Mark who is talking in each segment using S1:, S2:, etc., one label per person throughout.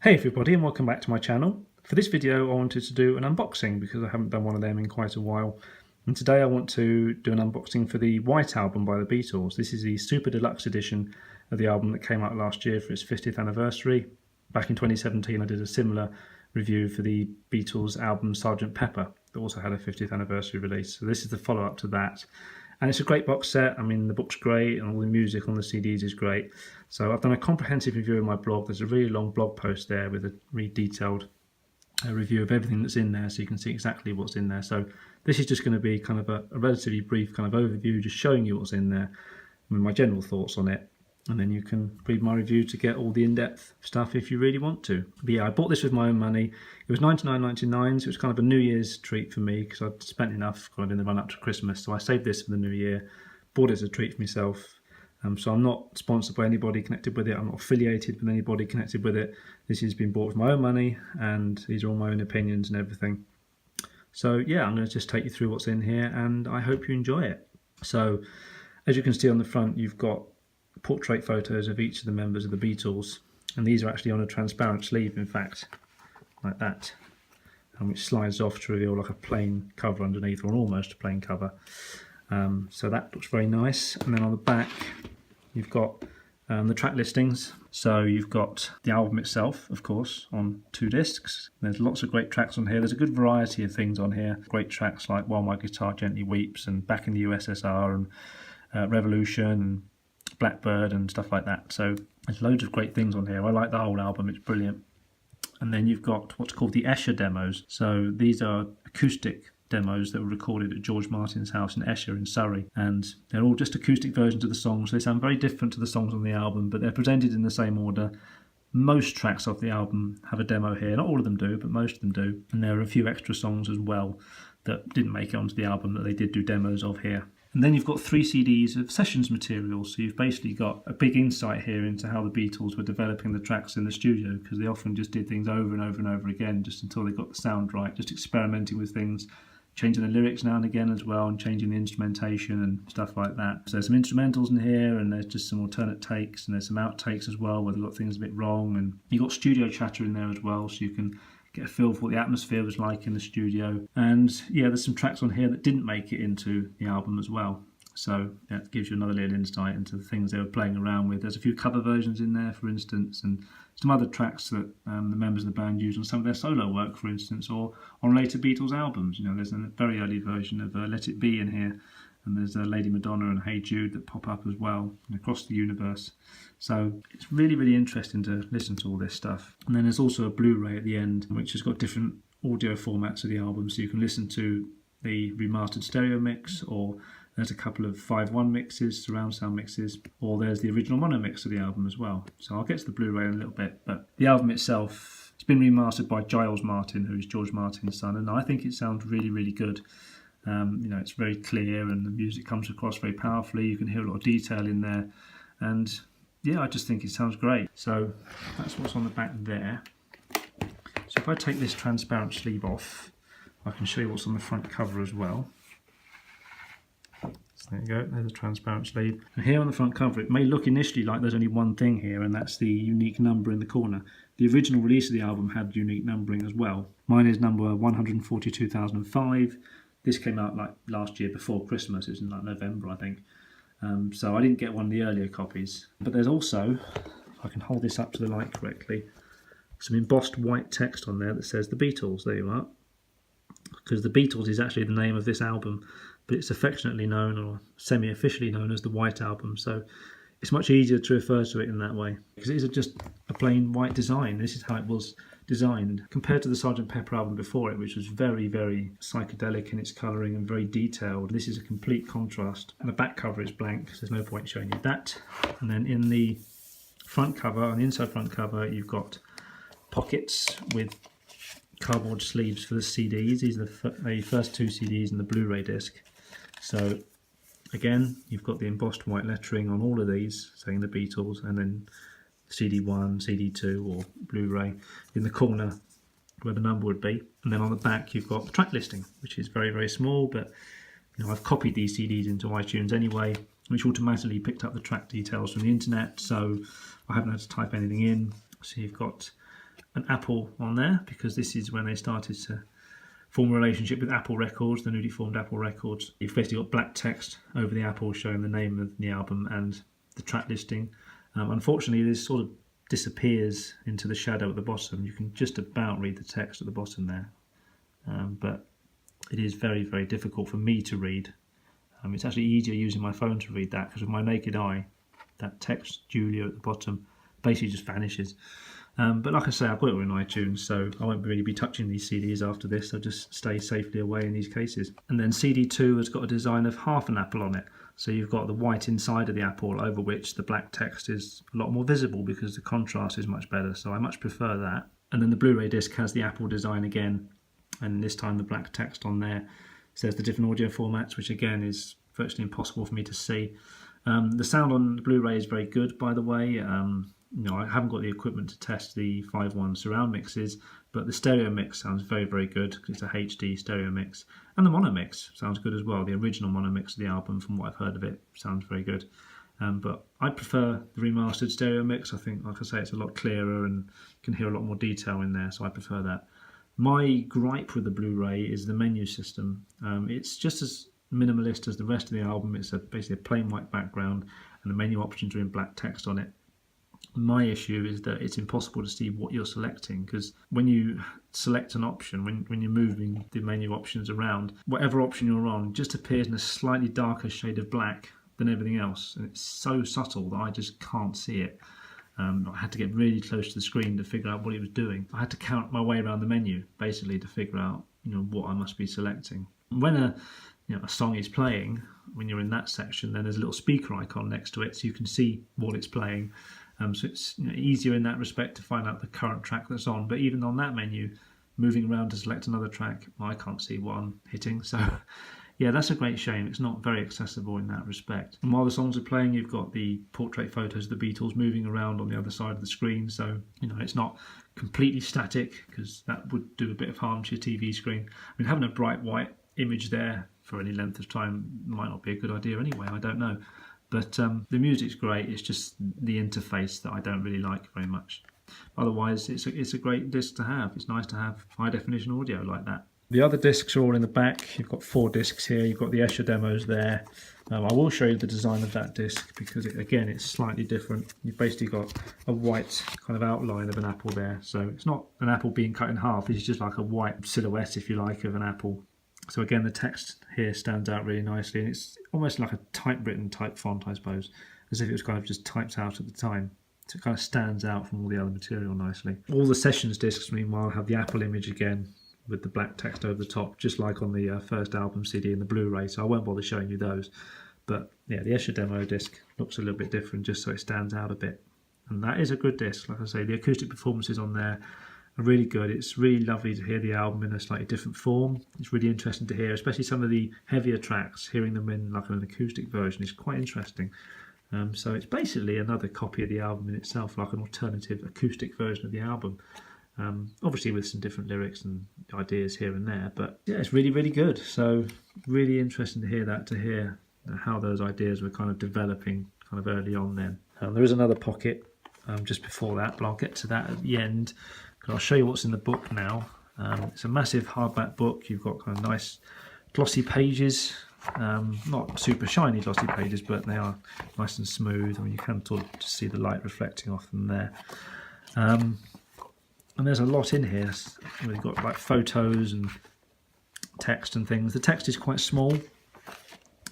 S1: Hey everybody, and welcome back to my channel. For this video I wanted to do an unboxing because I haven't done one of them in quite a while. And today I want to do an unboxing for the White Album by the Beatles. This is the super deluxe edition of the album that came out last year for its 50th anniversary. Back in 2017 I did a similar review for the Beatles album Sgt. Pepper that also had a 50th anniversary release. So this is the follow-up to that. And it's a great box set. I mean, the book's great and all the music on the CDs is great. So I've done a comprehensive review in my blog. There's a really long blog post there with a really detailed review of everything that's in there, so you can see exactly what's in there. So this is just going to be kind of a relatively brief kind of overview, just showing you what's in there, and my general thoughts on it. And then you can read my review to get all the in-depth stuff if you really want to. But yeah, I bought this with my own money. It was $99.99, so it was kind of a New Year's treat for me because I'd spent enough kind of in the run-up to Christmas. So I saved this for the New Year, bought it as a treat for myself. So I'm not sponsored by anybody connected with it. I'm not affiliated with anybody connected with it. This has been bought with my own money, and these are all my own opinions and everything. So yeah, I'm going to just take you through what's in here, and I hope you enjoy it. So as you can see on the front, you've got portrait photos of each of the members of the Beatles, and these are actually on a transparent sleeve, in fact, like that, and which slides off to reveal like a plain cover underneath, or an almost plain cover. So that looks very nice. And then on the back you've got the track listings. So you've got the album itself, of course, on 2 discs. There's lots of great tracks on here. There's a good variety of things on here. Great tracks like While My Guitar Gently Weeps and Back in the USSR and Revolution and Blackbird and stuff like that. So there's loads of great things on here. I like the whole album, it's brilliant. And then you've got what's called the Esher demos. So these are acoustic demos that were recorded at George Martin's house in Esher in Surrey, and they're all just acoustic versions of the songs. They sound very different to the songs on the album, but they're presented in the same order. Most tracks off the album have a demo here. Not all of them do, but most of them do. And there are a few extra songs as well that didn't make it onto the album that they did do demos of here. And then you've got 3 CDs of sessions material, so you've basically got a big insight here into how the Beatles were developing the tracks in the studio, because they often just did things over and over and over again just until they got the sound right, just experimenting with things, changing the lyrics now and again as well, and changing the instrumentation and stuff like that. So there's some instrumentals in here, and there's just some alternate takes, and there's some outtakes as well where they got things a bit wrong, and you've got studio chatter in there as well, so you can get a feel for what the atmosphere was like in the studio. And yeah, there's some tracks on here that didn't make it into the album as well. So that gives you another little insight into the things they were playing around with. There's a few cover versions in there, for instance, and some other tracks that the members of the band used on some of their solo work, for instance, or on later Beatles albums. You know, there's a very early version of Let It Be in here, and there's Lady Madonna and Hey Jude that pop up as well, and Across the Universe. So it's really, really interesting to listen to all this stuff. And then there's also a Blu-ray at the end, which has got different audio formats of the album, so you can listen to the remastered stereo mix, or there's a couple of 5.1 mixes, surround sound mixes, or there's the original mono mix of the album as well. So I'll get to the Blu-ray in a little bit, but the album itself, it's been remastered by Giles Martin, who's George Martin's son, and I think it sounds really, really good. You know, it's very clear, and the music comes across very powerfully. You can hear a lot of detail in there, and yeah, I just think it sounds great. So that's what's on the back there. So if I take this transparent sleeve off, I can show you what's on the front cover as well. So there you go, there's a transparent sleeve. And here on the front cover, it may look initially like there's only one thing here, and that's the unique number in the corner. The original release of the album had unique numbering as well. Mine is number 142,005. This came out like last year before Christmas. It was in like November, I think. So I didn't get one of the earlier copies. But there's also, if I can hold this up to the light correctly, some embossed white text on there that says The Beatles. There you are. Because The Beatles is actually the name of this album, but it's affectionately known, or semi-officially known, as the White Album. So it's much easier to refer to it in that way, because it is just a plain white design. This is how it was designed, compared to the Sgt. Pepper album before it, which was very, very psychedelic in its colouring and very detailed. This is a complete contrast. And the back cover is blank, so there's no point showing you that. And then in the front cover, on the inside front cover, you've got pockets with cardboard sleeves for the CDs. These are the first 2 CDs and the Blu-ray disc. So again, you've got the embossed white lettering on all of these saying the Beatles, and then CD1, CD2 or Blu-ray in the corner where the number would be. And then on the back you've got the track listing, which is very, very small, but you know, I've copied these CDs into iTunes anyway, which automatically picked up the track details from the internet, so I haven't had to type anything in. So you've got an Apple on there, because this is when they started to form a relationship with Apple Records, the newly formed Apple Records. You've basically got black text over the Apple showing the name of the album and the track listing. Unfortunately, this sort of disappears into the shadow at the bottom. You can just about read the text at the bottom there, but it is very, very difficult for me to read. It's actually easier using my phone to read that, because with my naked eye, that text Julia at the bottom basically just vanishes. But like I say, I've got it all in iTunes, so I won't really be touching these CDs after this. I'll just stay safely away in these cases. And then CD2 has got a design of half an apple on it. So you've got the white inside of the apple, over which the black text is a lot more visible because the contrast is much better. So I much prefer that. And then the Blu-ray disc has the apple design again, and this time the black text on there says the different audio formats, which again is virtually impossible for me to see. The sound on the Blu-ray is very good, by the way. I haven't got the equipment to test the 5.1 surround mixes, but the stereo mix sounds very, very good. It's a HD stereo mix. And the mono mix sounds good as well. The original mono mix of the album, from what I've heard of it, sounds very good. But I prefer the remastered stereo mix. I think, like I say, it's a lot clearer and you can hear a lot more detail in there, so I prefer that. My gripe with the Blu-ray is the menu system. It's just as minimalist as the rest of the album. It's basically a plain white background, and the menu options are in black text on it. My issue is that it's impossible to see what you're selecting, because when you select an option, when you're moving the menu options around, whatever option you're on just appears in a slightly darker shade of black than everything else, and it's so subtle that I just can't see it. I had to get really close to the screen to figure out what it was doing. I had to count my way around the menu basically to figure out what I must be selecting. When a song is playing, when you're in that section, then there's a little speaker icon next to it, so you can see what it's playing. So it's easier in that respect to find out the current track that's on. But even on that menu, moving around to select another track, I can't see what I'm hitting. So yeah, that's a great shame. It's not very accessible in that respect. And while the songs are playing, you've got the portrait photos of the Beatles moving around on the other side of the screen. So it's not completely static, because that would do a bit of harm to your TV screen. I mean, having a bright white image there for any length of time might not be a good idea anyway. I don't know. But the music's great. It's just the interface that I don't really like very much. Otherwise, it's a great disc to have. It's nice to have high definition audio like that. The other discs are all in the back. You've got 4 discs here. You've got the Escher demos there. I will show you the design of that disc, because it's slightly different. You've basically got a white kind of outline of an apple there. So it's not an apple being cut in half. It's just like a white silhouette, if you like, of an apple. So again, the text here stands out really nicely, and it's almost like a typewritten type font, I suppose, as if it was kind of just typed out at the time. So it kind of stands out from all the other material nicely. All the sessions discs, meanwhile, have the Apple image again with the black text over the top, just like on the first album CD and the Blu-ray, so I won't bother showing you those. But yeah, the Escher demo disc looks a little bit different, just so it stands out a bit. And that is a good disc. Like I say, the acoustic performances on there are really good. It's really lovely to hear the album in a slightly different form. It's really interesting to hear, especially some of the heavier tracks. Hearing them in like an acoustic version is quite interesting. So it's basically another copy of the album in itself, like an alternative acoustic version of the album. Obviously with some different lyrics and ideas here and there, but yeah, it's really, really good. So really interesting to hear how those ideas were kind of developing kind of early on then. There is another pocket just before that, but I'll get to that at the end. I'll show you what's in the book now. It's a massive hardback book. You've got kind of nice glossy pages, not super shiny glossy pages, but they are nice and smooth. I mean, you can sort of just see the light reflecting off them there. And there's a lot in here. We've got like photos and text and things. The text is quite small.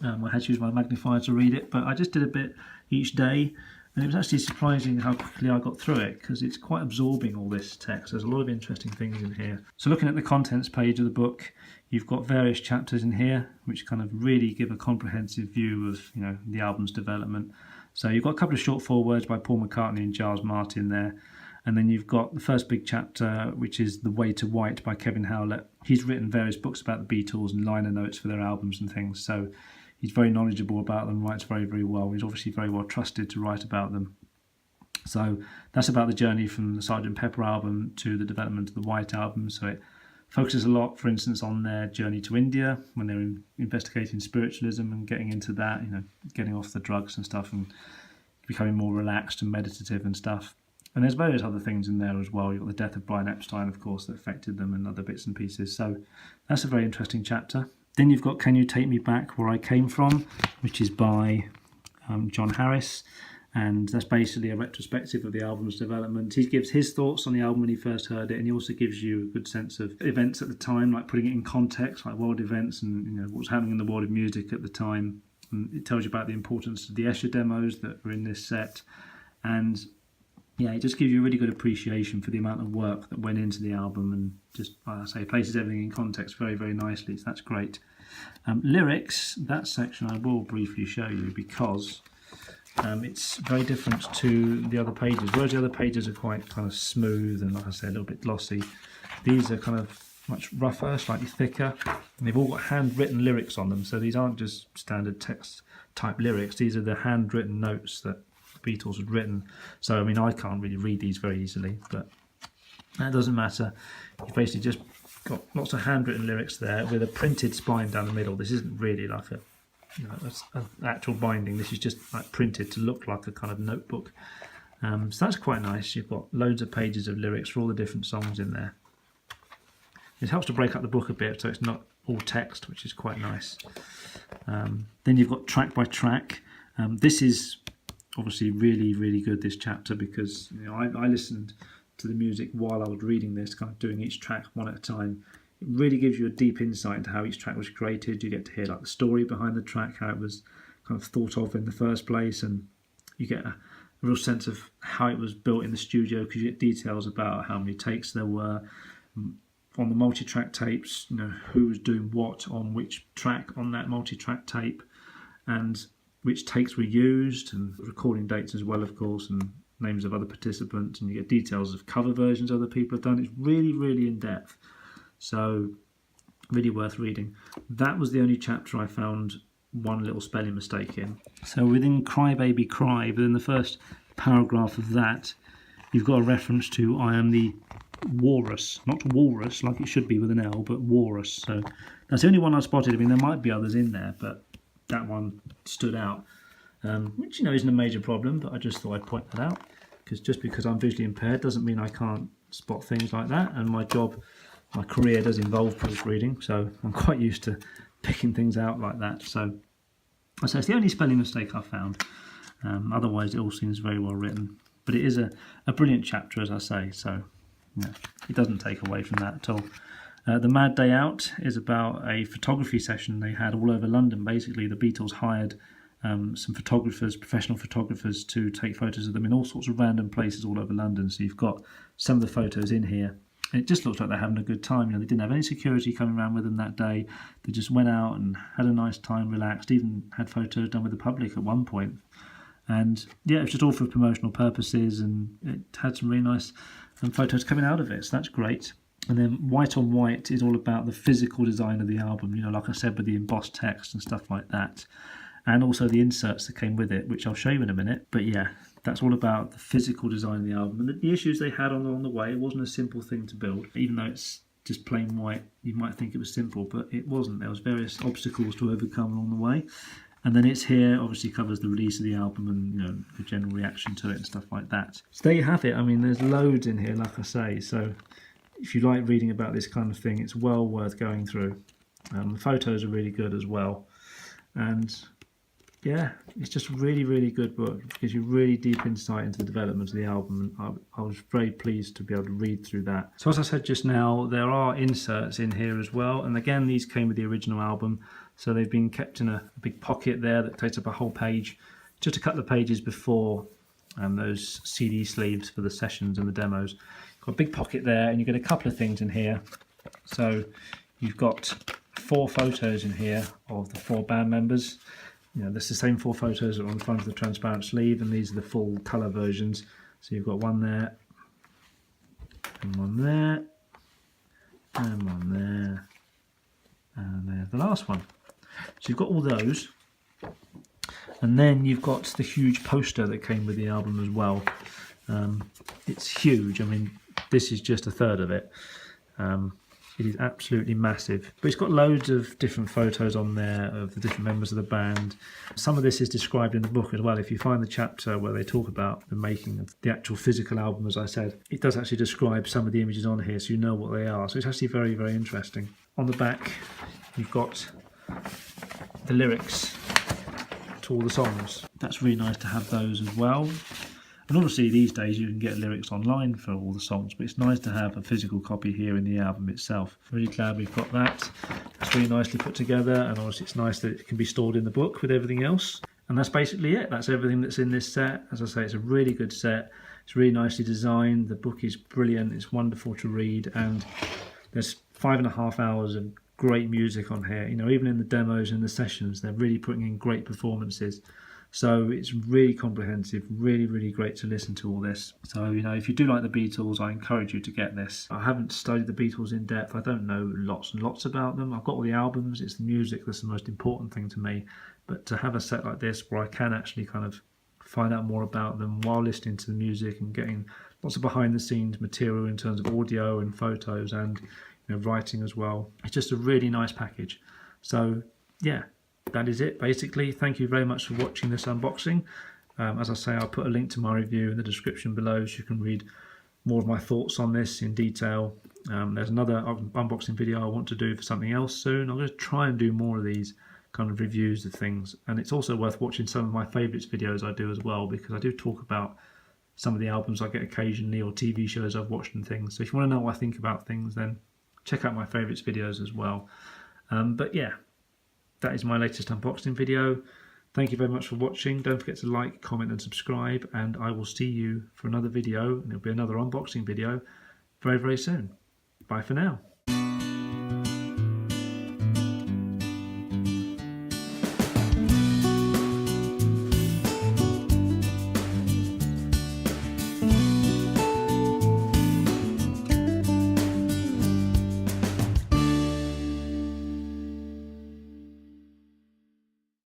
S1: I had to use my magnifier to read it, but I just did a bit each day. And it was actually surprising how quickly I got through it, because it's quite absorbing, all this text. There's a lot of interesting things in here. So looking at the contents page of the book, you've got various chapters in here which kind of really give a comprehensive view of the album's development. So you've got a couple of short forewords by Paul McCartney and Giles Martin there. And then you've got the first big chapter, which is The Way to White by Kevin Howlett. He's written various books about the Beatles and liner notes for their albums and things. So he's very knowledgeable about them, writes very, very well. He's obviously very well trusted to write about them. So that's about the journey from the Sgt. Pepper album to the development of the White Album. So it focuses a lot, for instance, on their journey to India when they were investigating spiritualism and getting into that, getting off the drugs and stuff and becoming more relaxed and meditative and stuff. And there's various other things in there as well. You've got the death of Brian Epstein, of course, that affected them, and other bits and pieces. So that's a very interesting chapter. Then you've got Can You Take Me Back Where I Came From, which is by John Harris. And that's basically a retrospective of the album's development. He gives his thoughts on the album when he first heard it, and he also gives you a good sense of events at the time, like putting it in context, like world events and what was happening in the world of music at the time. And it tells you about the importance of the Escher demos that were in this set. And yeah, it just gives you a really good appreciation for the amount of work that went into the album, and just, like I say, places everything in context very, very nicely. So that's great. Lyrics, that section I will briefly show you because it's very different to the other pages. Whereas the other pages are quite kind of smooth and, like I said, a little bit glossy, these are kind of much rougher, slightly thicker, and they've all got handwritten lyrics on them. So these aren't just standard text type lyrics. These are the handwritten notes that Beatles had written. So I mean, I can't really read these very easily, but that doesn't matter. You've basically just got lots of handwritten lyrics there with a printed spine down the middle. This isn't really like an actual binding. This is just like printed to look like a kind of notebook. So that's quite nice. You've got loads of pages of lyrics for all the different songs in there. It helps to break up the book a bit, so it's not all text, which is quite nice. Then you've got track by track. This is obviously really, really good, this chapter, because I listened to the music while I was reading this, kind of doing each track one at a time. It really gives you a deep insight into how each track was created. You get to hear like the story behind the track, how it was kind of thought of in the first place, and you get a real sense of how it was built in the studio, because you get details about how many takes there were on the multi-track tapes, who was doing what on which track on that multi-track tape, and which takes were used, and recording dates as well, of course, and names of other participants, and you get details of cover versions other people have done. It's really, really in depth, so really worth reading. That was the only chapter I found one little spelling mistake in. So within Cry Baby Cry, within the first paragraph of that, you've got a reference to I am the walrus, not walrus like it should be with an L, but walrus. So that's the only one I spotted. I mean, there might be others in there, but that one stood out, which isn't a major problem, but I just thought I'd point that out, because just because I'm visually impaired doesn't mean I can't spot things like that, and my career does involve proofreading, so I'm quite used to picking things out like that. So it's the only spelling mistake I found. Otherwise it all seems very well written, but it is a brilliant chapter, as I say, so it doesn't take away from that at all. The Mad Day Out is about a photography session they had all over London. Basically, the Beatles hired some photographers, professional photographers, to take photos of them in all sorts of random places all over London. So you've got some of the photos in here. And it just looks like they're having a good time. They didn't have any security coming around with them that day. They just went out and had a nice time, relaxed, even had photos done with the public at one point. And yeah, it was just all for promotional purposes, and it had some really nice photos coming out of it, so that's great. And then White on White is all about the physical design of the album, like I said, with the embossed text and stuff like that, and also the inserts that came with it, which I'll show you in a minute. But yeah, that's all about the physical design of the album and the issues they had along the way. It wasn't a simple thing to build, even though it's just plain white. You might think it was simple, but it wasn't. There was various obstacles to overcome along the way. And then it's here, obviously covers the release of the album and the general reaction to it and stuff like that. So there you have it. I mean, there's loads in here, like I say. So if you like reading about this kind of thing, it's well worth going through. The photos are really good as well. And yeah, it's just a really, really good book. It gives you really deep insight into the development of the album. And I was very pleased to be able to read through that. So as I said just now, there are inserts in here as well. And again, these came with the original album. So they've been kept in a big pocket there that takes up a whole page, just a couple of pages before those CD sleeves for the sessions and the demos. Got a big pocket there, and you get a couple of things in here. So you've got 4 photos in here of the 4 band members. There's the same 4 photos that are on the front of the transparent sleeve, and these are the full colour versions. So you've got one there, and one there, and one there, and there's the last one. So you've got all those, and then you've got the huge poster that came with the album as well. It's huge. I mean, this is just a third of it. It is absolutely massive. But it's got loads of different photos on there of the different members of the band. Some of this is described in the book as well. If you find the chapter where they talk about the making of the actual physical album, as I said, it does actually describe some of the images on here so you know what they are. So it's actually very, very interesting. On the back, you've got the lyrics to all the songs. That's really nice to have those as well. And obviously these days you can get lyrics online for all the songs, but it's nice to have a physical copy here in the album itself. Really glad we've got that. It's really nicely put together, and obviously it's nice that it can be stored in the book with everything else. And that's basically it. That's everything that's in this set. As I say, it's a really good set. It's really nicely designed. The book is brilliant. It's wonderful to read, and there's 5.5 hours of great music on here. You know, even in the demos and the sessions, they're really putting in great performances. So it's really comprehensive, really, really great to listen to all this. So, you know, if you do like the Beatles, I encourage you to get this. I haven't studied the Beatles in depth. I don't know lots and lots about them. I've got all the albums. It's the music that's the most important thing to me. But to have a set like this where I can actually kind of find out more about them while listening to the music and getting lots of behind the scenes material in terms of audio and photos and, you know, writing as well. It's just a really nice package. So, yeah. That is it basically. Thank you very much for watching this unboxing. As I say, I'll put a link to my review in the description below so you can read more of my thoughts on this in detail. There's another unboxing video I want to do for something else soon. I'm going to try and do more of these kind of reviews of things, and it's also worth watching some of my favourites videos I do as well, because I do talk about some of the albums I get occasionally or TV shows I've watched and things. So if you want to know what I think about things, then check out my favourites videos as well. But yeah, that is my latest unboxing video. Thank you very much for watching. Don't forget to like, comment and subscribe, and I will see you for another video, and it'll be another unboxing video very, very soon. Bye for now.